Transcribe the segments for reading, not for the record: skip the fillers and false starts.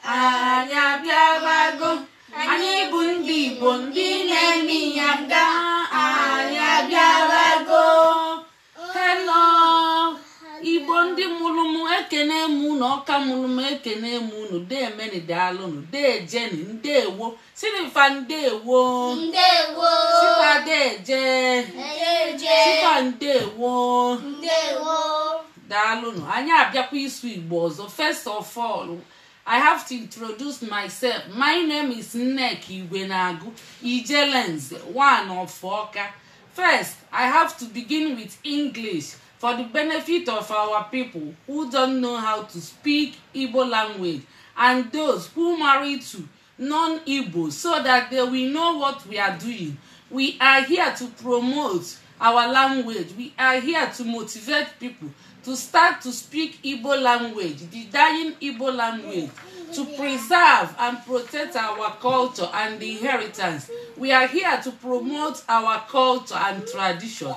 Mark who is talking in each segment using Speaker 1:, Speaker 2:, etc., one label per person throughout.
Speaker 1: anya biabago. Ani bundi bundi nemi yamga. Anya biabago. Hello. Ibondi mulumu ekene mu no ka mulumu ekene mu no de meni dalo no de jeni nde wo sini fa nde wo sifa de je sifa nde wo dalo no anya abia ku isu Igbo ozo. First of all, I have to introduce myself. My name is Nneka Igwenagu Ijelenze, one of Oka. First, I have to begin with English for the benefit of our people who don't know how to speak Igbo language and those who marry to non-Igbo, so that they will know what we are doing. We are here to promote our language. We are here to motivate people to start to speak Igbo language, the dying Igbo language, to preserve and protect our culture and inheritance. We are here to promote our culture and tradition.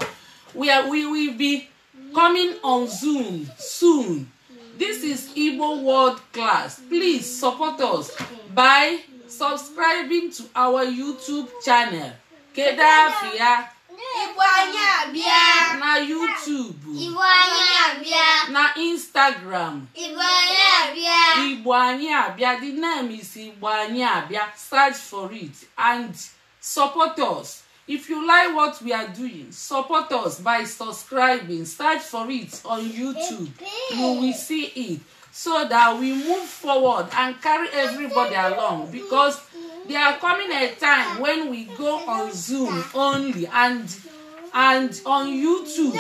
Speaker 1: We will be coming on Zoom soon. This is Igbo World Class. Please support us by subscribing to our YouTube channel. Kedafia na YouTube, na Instagram. Igbo Abia. The name is Igbo Abia. Search for it and support us. If you like what we are doing, support us by subscribing. Search for it on YouTube. You will see it, so that we move forward and carry everybody along, because there are coming a time when we go on Zoom only and on YouTube.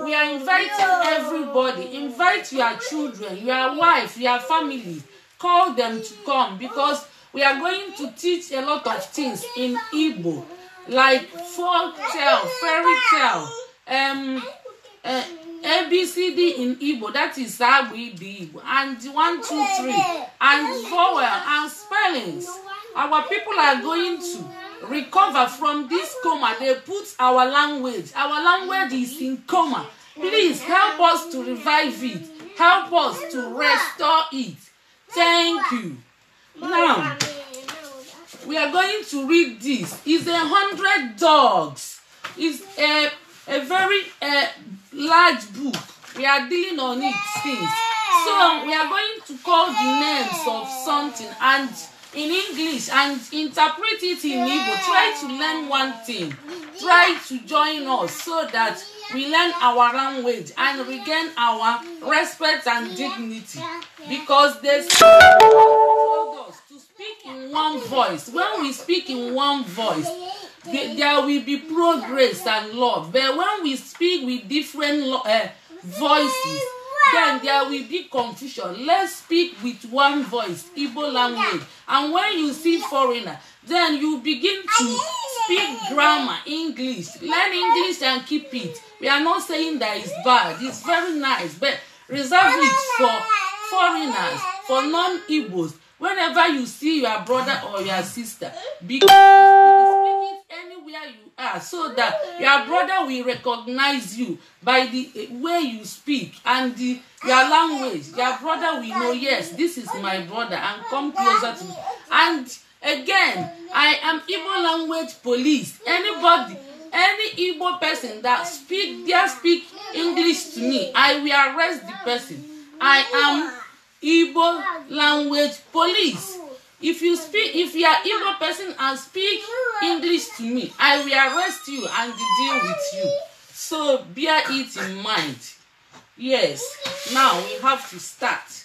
Speaker 1: We are inviting everybody. Invite your children, your wife, your family. Call them to come, because we are going to teach a lot of things in Igbo, like folk tale, fairy tale, ABCD in Igbo, that is Igbo, and 1, 2, 3, and vowel and spellings. Our people are going to recover from this coma. They put our language. Our language is in coma. Please help us to revive it. Help us to restore it. Thank you. Now, we are going to read this. It's 100 dogs. It's a very large book. We are dealing on it since. So we are going to call the names of something and in English and interpret it in Igbo. Try to learn one thing. Try to join us so that we learn our language and regain our respect and dignity. Because they told us to speak in one voice. When we speak in one voice, there will be progress and love. But when we speak with different voices, then there will be confusion. Let's speak with one voice, Igbo language. And when you see foreigner, then you begin to speak grammar, English. Learn English and keep it. We are not saying that it's bad. It's very nice, but reserve it for foreigners, for non-Igbos. Whenever you see your brother or your sister, because speak it anywhere you are, so that your brother will recognize you by the way you speak and your language. Your brother will know, yes, this is my brother, and come closer to me. And again, I am Igbo language police. Anybody, any Igbo person that speak English to me, I will arrest the person. I am Igbo language police. If you are Igbo person and speak English to me, I will arrest you and deal with you. So bear it in mind. Yes. Now we have to start.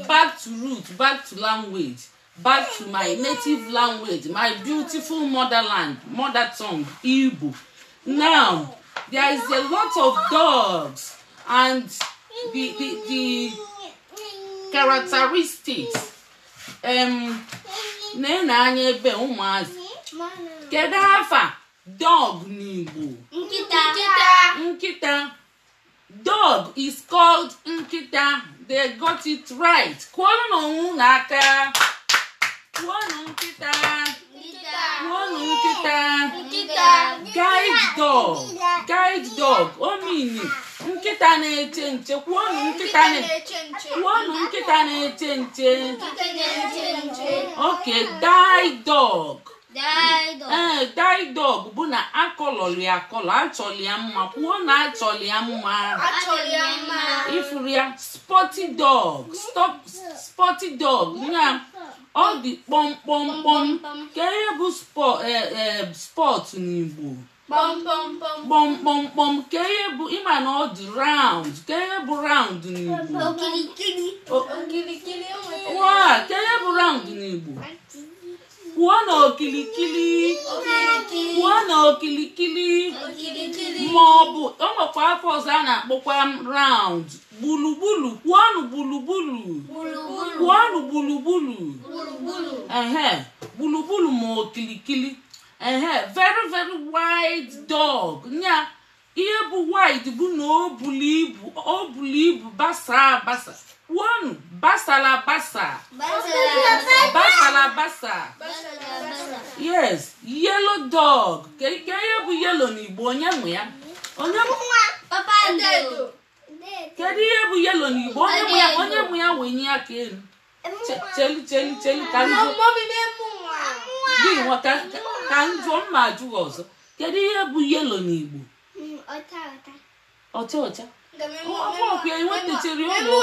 Speaker 1: Back to root, back to language, back to my native language, my beautiful motherland, mother tongue, Igbo. Now there is a lot of dogs, and the characteristics. Dog n'Igbo. Nkita. Dog is called Nkita. They got it right. Kwonu n'aka. Kwonu Nkita. Guide dog. O mean nkịta na-eche nche kwuonu nkịta na-eche nche okay die dog die dog bụ na akọlọli akọlọ achọli ya mma kwuo na achọli ya mma ifuru ya spotty dog ya ọ dị kpọmkpọmkpọm ka ihe bụ sport n'Igbo kpọmkpọmkpọm ka ihe bụ ịma na ọ dị round ka ihe bụ round n'Igbo ka ihe bụ round n'Igbo kwuo na okilikili ma ọ bụ o nwekwa afọ ọzọ a na-akpọkwa round gburugburu kwuonu gburugburu gburugburu ma okilikili very very wide dog nya ihe bụ wide bụ na o bulu ibu basa kwuonu basala yes yellow dog ka ihe bụ yellow n'Igbo onye nwe ya kedu ihe bụ yellow n'Igbo onye nwe ya wenye aka elu cheli ka njọ mma ajụ ọzọ kedu ihe bụ yellow n'Igbo ọcha ọkwa ya nwetachara ụlọ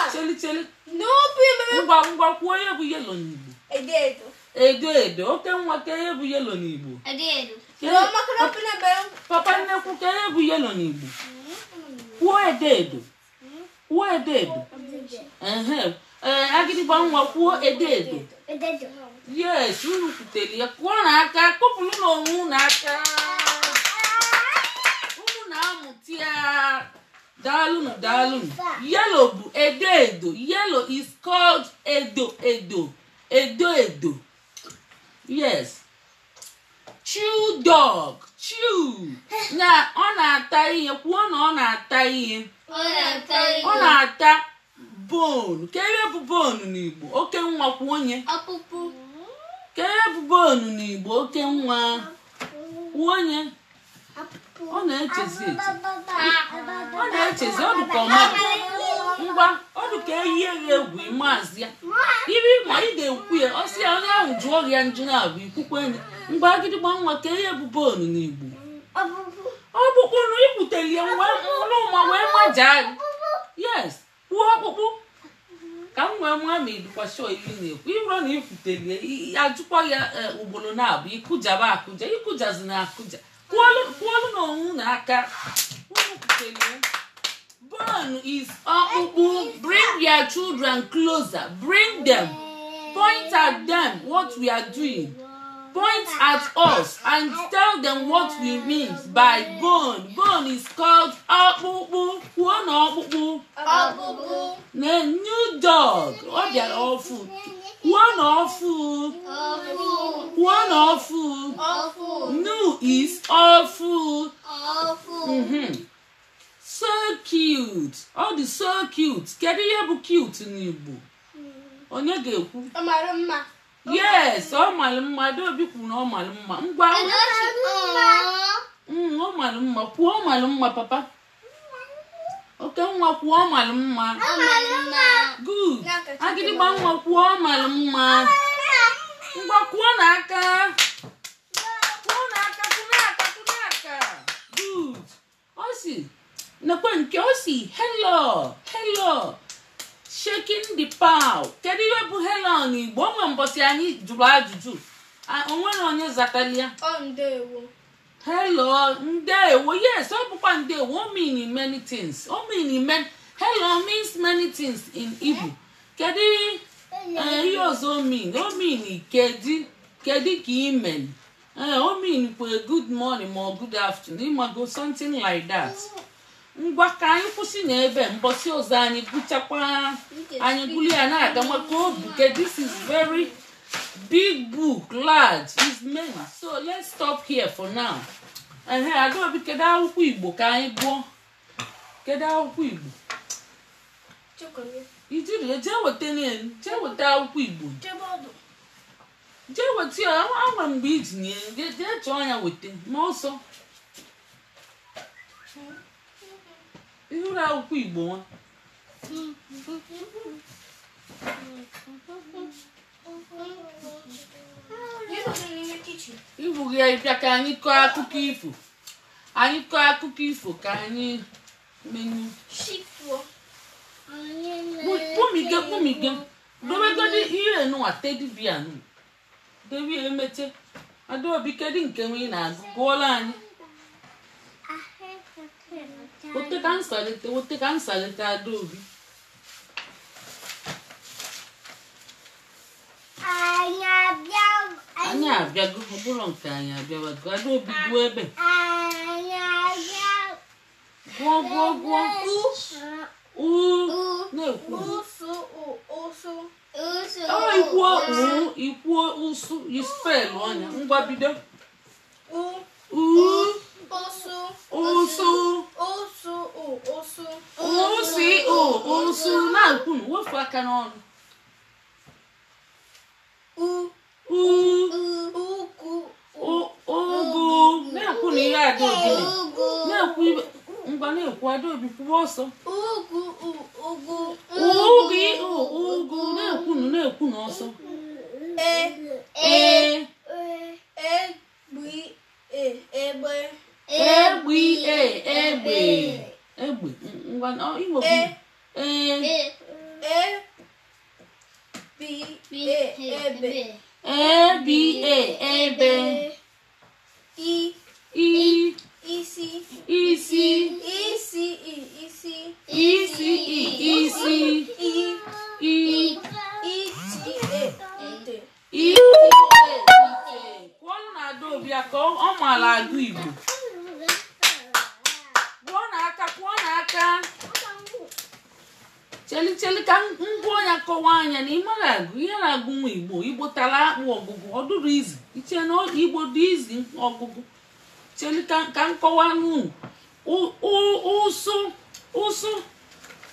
Speaker 1: obele cheli ngwa kwuo ihe bụ yellow n'Igbo edo oke nwa ka ihe bụ yellow n'Igbo papa nnekwu ka ihe bụ yellow n'Igbo kwuo edo agịdịgba nwa kwuo edo yes unu kwutere ya kwuo n'aka kụpụrụ n'onwe unu aka unu na-amụta ya daalụnụ yellow bụ edo yellow is called edo yes chew dog na ọ na-ata ihe kwuo na ọ na-ata ihe ọ na-ata bone ka ihe bụ bone n'Igbo oke nwa kwuo onye ka ihe bụ bone n'Igbo oke nwa kwuo onye ọ na-echezi ọ dịka ọmadụ ngwa ọ dịka eyi egwu maazị ya iri ma ị ga-ekwu ya ọ sị ya onye ahụ jụọ ya njụ na-abụ ikwukwe enyi ngwa agịdịgba nwa ka ihe bụ bone n'Igbo ọkpụkpụ na ikwuteli ya n'ụma wee majaa yes kwuo ọkpụkpụ ka m wee nwa ma ịdịkwasị iri na-ekwu ịbụrụ na ikwuteli ajụkwa ya ugboro na-abụ ịkụjaba akụja ịkụjazi na akụja kwuolu na onwe na aka unu kwuteli bone is ọkpụkpụ bring your children closer bring them point at them what we are doing point at us and tell them what we mean by bone. Bone is called ọkpụkpụ. Kwuo na ọkpụkpụ. Na new dog. Ọ bịara ọfụ. Kwuo na ọfụ. New is ọfụ. So cute. Ọ dị so cute. Kedu ihe bụ cute n'Igbo? Onye ga-ekwu?
Speaker 2: Ọ mara mma.
Speaker 1: Yes, ọ mara mma. Adaobi kwuru na ọ mara mma. Ngwa ọ mara mma. Kwuo ọ mara mma, papa. Oke nwa kwuo ọ mara mma. Good. Agịdịgba nwa kwuo ọ mara mma. Ngwa kwuo n'aka. Kwuo n'aka. Good. Ọ si nekwe nke ọ si hello. Shaking the paw. Kedu ihe bụ hello n'Igbo? Onwe mbọsị anyị jụrụ ajụjụ. Onwe na onye zatalia.
Speaker 2: Ndewo.
Speaker 1: Hello, ndewo. Yes, ọ bụkwa ndewo. O mean many things. Hello means many things in Igbo. Kedu ihe ọzọ o mean? O mean kedu ka ime. O mean for a good morning or good afternoon. Imago something like that. Ngwa ka anyị kwụsị n'ebe mbọsị ọzọ anyị gụchakwa anyị gụli ya na-aga maka obuke. This is very big book, large, is many. So let's stop here for now. Adaobi kedu akwụkwọ Igbo ka anyị gụọ? Kedu akwụkwọ Igbo? Ijiri jee weta akwụkwọ Igbo. Jee weta ya anwa mgbe ijinye jee chọọ ya weta ma ọsọ. ihuru akwụkwọ Igbo nwa ibu gị ịbịa ka anyị kọọ akụkọ ifo ka anyị menyu kpumige dobegodi ihe nụwa tedibia nụ debi emete Adaobi kedu nke nwe na-agụ gụọla anyị wote ka nsalite Adaobi anyị abịago ọ bụrụ nke anyị abịabago Adaobi gụọ ebe gụọ na-ekwu ikwuo ụsụ yispelụ ọnya ngwa bido ụsụ na-ekwu wefu aka n'ọnụ ụgụ na-ekwu na ihe Adaobi na-ekwu ngwa na-ekwu Adaobi kwuo ọsọ ụgụ na-ekwu n'ọsọ egbe ngwa inwekwu ebe isi kwụọnụ na Adaobi ka ọ maara agụ Igbo kwụọ n'aka cheli ka ngwa ya kọwa anya na ịmara agụ ihe na-agụ nwa Igbo tara akpụ ọgụgụ ọ dụrụ izi iche na Igbo dị izi ọgụgụ cheli ka nkọwa n'unu ụsụ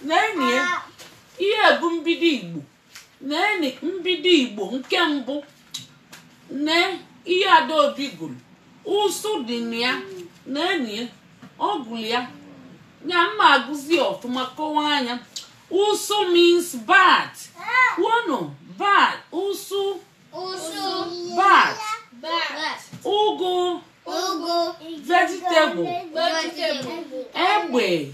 Speaker 1: na-enye ihe bụ mbido Igbo na-enye mbido Igbo nke mbụ na ihe Adaobi gụrụ ụsụ dị na ya na-enye ọ gụrụ ya mma agụzi ọfụma kọwa anya ụsụ means bat bat ụsụ bat ụgụ vegetable egbe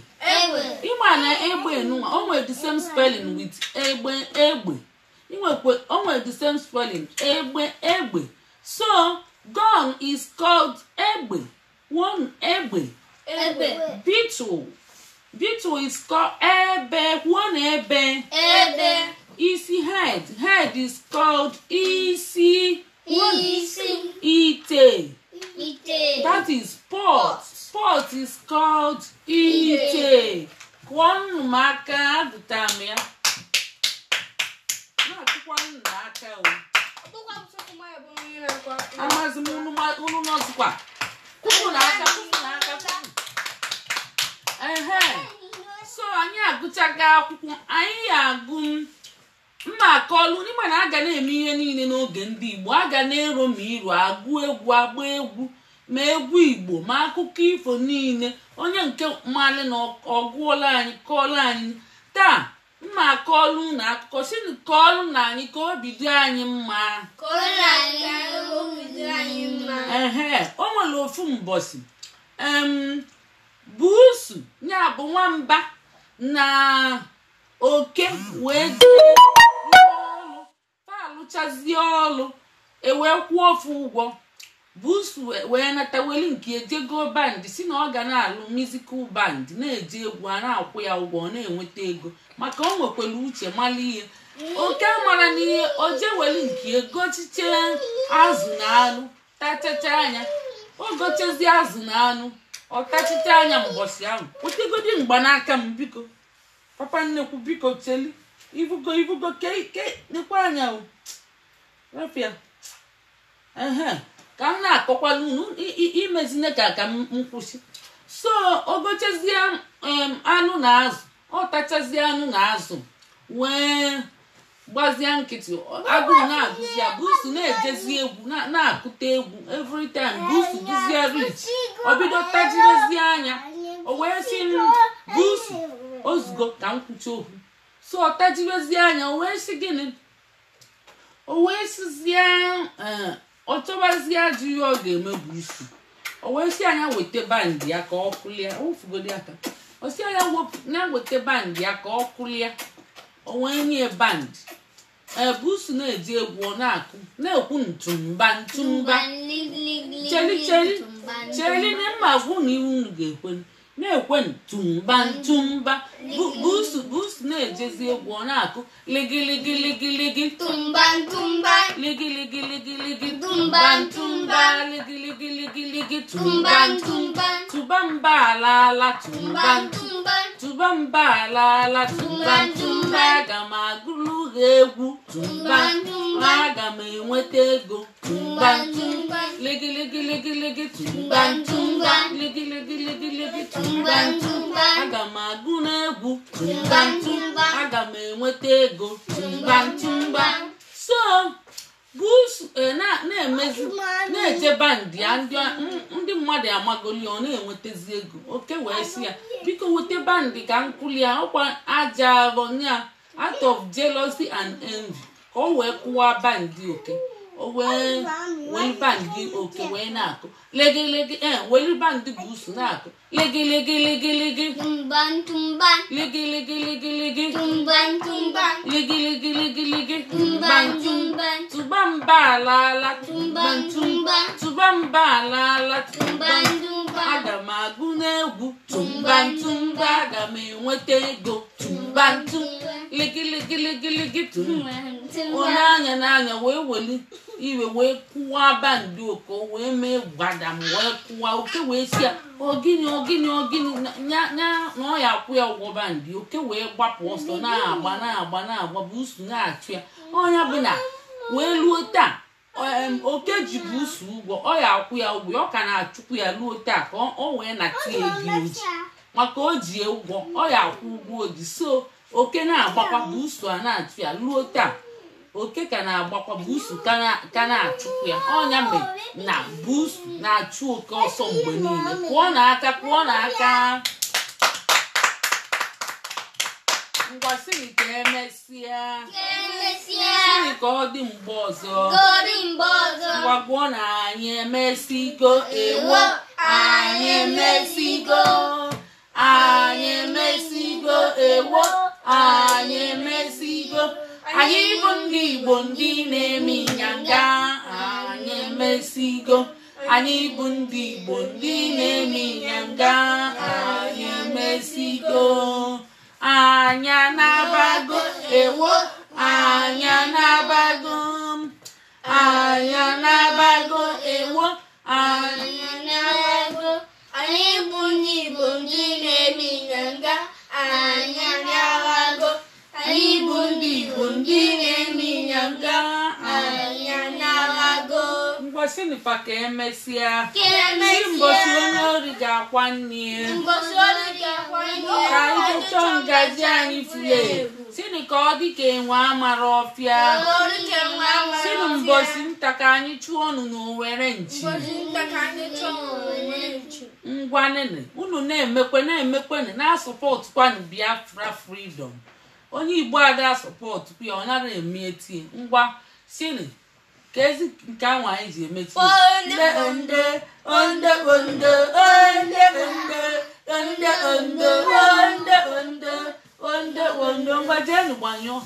Speaker 1: ịma na egbe nụwa o nwere the same spelling with egbe o nwere the same spelling egbe so gun is called egbe egbe beetle is called ebe isi head is called ite that is pot is called ite kwọnụ m aka agụta m ya na-akụkwanụ n'aka amazi m unu nọzikwa kwụkwụ n'aka so anyị agụchaga akwụkwọ anyị agụ mma akọlụ n'ime na aga na-eme ihe niile n'oge ndị Igbo aga na-ero ma iru agụ egwu agba egwu ma egwu Igbo ma akụkọ ifo niile onye nke mmalị na ọgụọla anyị kọọlụ anyị taa mma akọlụ na akụkọ sini kọọlụ na anyị ka obi dị anyị mma o nwere ofu mbọsị buusu ya bụ nwamba na oke wee jee ọlụ alụchazie ọlụ ewee kwụọ ofu ụgwọ buusu wee nataweli nke ejego band si na ọ ga na-alụ musical band na-eji egwu a na-akwụ ya ụgwọ ọ na-enweta ego maka o nwekwara uche mara ihe oke mara n'ihe o jeweli nke egochiche azụ na anụ tachacha anya o gochezie azụ na anụ ọ tachite anya mbọsị ahụ wetegodi mgbanaka m biko papa nnekwu biko cheli ivugo ke nekwa anya o rafia ka m na-akọkwala unu imezine ka m kwụsị so ogochezie anụ na azụ ọ tachazie anụ na azụ wee gbazie nkịtị agụụ na-agụzi ya buusu na-ejezi egwu na-akụta egwu every time buusu duzie rich ọ bido tajirezie anya o wee si busu ozugbo ka nkwuchi okwu so ọtajiwezi anya o wee si gịnị o wee sizie ọ chọbazie ajụ ihe ọ ga-eme busu o wee si anya weta band ya ka ọ kụlia ofugodi aka o si anya weta band ya ka ọ kụlia o wee nye band busu na-eji egwu ọ na-akụ na-ekwu ntumba cheli na mma gwụ na iwu unu ga-ekwe na-ekwe ntumba busu na-ejezi egwu ọ na-akụ ligiligi
Speaker 2: tumba
Speaker 1: ligiligi tumba ligiligi tuba mba ala tumba aga m agụrụ egwu aga m enweta ego ligiligi tumba aga m agụ n'egwu aga m enweta ego so busu na-emezi na-eje band ya ndị mmadụ amagoli ọ na-enwetazi ego oke wee si ya biko weta band ka nkuli ya ọkwa aja avonya out of jealousy and envy ka o wee kụwa band oke o wee band oke wee na-akụ legilegi weli band busu na-akụ legilegi ligiligi tuba mba ala aga m agụ n'egwu tumba aga m enweta ego ligiligi onye anya n'anya wee weli iwe wee kụwa bandị oke wee mee gbadam wee kụwa oke wee si ya ogini nya na ọ ya akwụ ya ụgwọ bandị oke wee gbapụ ọsọ na-agba busu na-achụ ya ọnya bụ na wee luo taa oke ji busu ụgwọ ọ ya akwụ ya ụgwọ ọ ka na-achụkwu ya luo taa ka ọ wee na-achụ ya ego oji maka o ji ụgwọ ọ ya akwụ ụgwọ oji so oke na-agbakwa busu a na-achụ ya luo taa oke ka na-agbakwa busu ka na-achụkwu ya ọnya mere na busu na-achụ oke ọsọ mgbe niile kwụọ n'aka ngwa siri ka emesịa siri ka ọ dị mgbe ọzọ ngwa gwụọ na anyị emesigo ewo anyị emesigo ewo anyị emesigo anyị bụ ndị Igbo ndị na-eme ịnyanga anyị emesigo anyị bụ ndị Igbo ndị na-eme ịnyanga anyị emesigo anya na-abago ewo anya na-abago ewo anya na-abago
Speaker 2: anyị bụ ndị Igbo ndị na-eme ịnyanga anya na-abago anyị bụ ndị Igbo ndị na-eme ịnyanga anya na-abago
Speaker 1: ngwasịnịkwa ka emesịa mbosi onye ori ga-akwa nne ka anyị chọọ ngaji anyị furu efu sini ka ọ dị ka enwe amara ọfịa sini mbosi nta ka anyị chụọ ọnụ n'Owere nchi ngwa nene unu na-emekwe na-asọpọtụkwanụ Biafra freedom onye Igbo ada sọpọtụ ya ọ nara eme etie ngwa sini ka ezi nke ahụ anyị ji emechi onde ngwa jenu gbanyụọ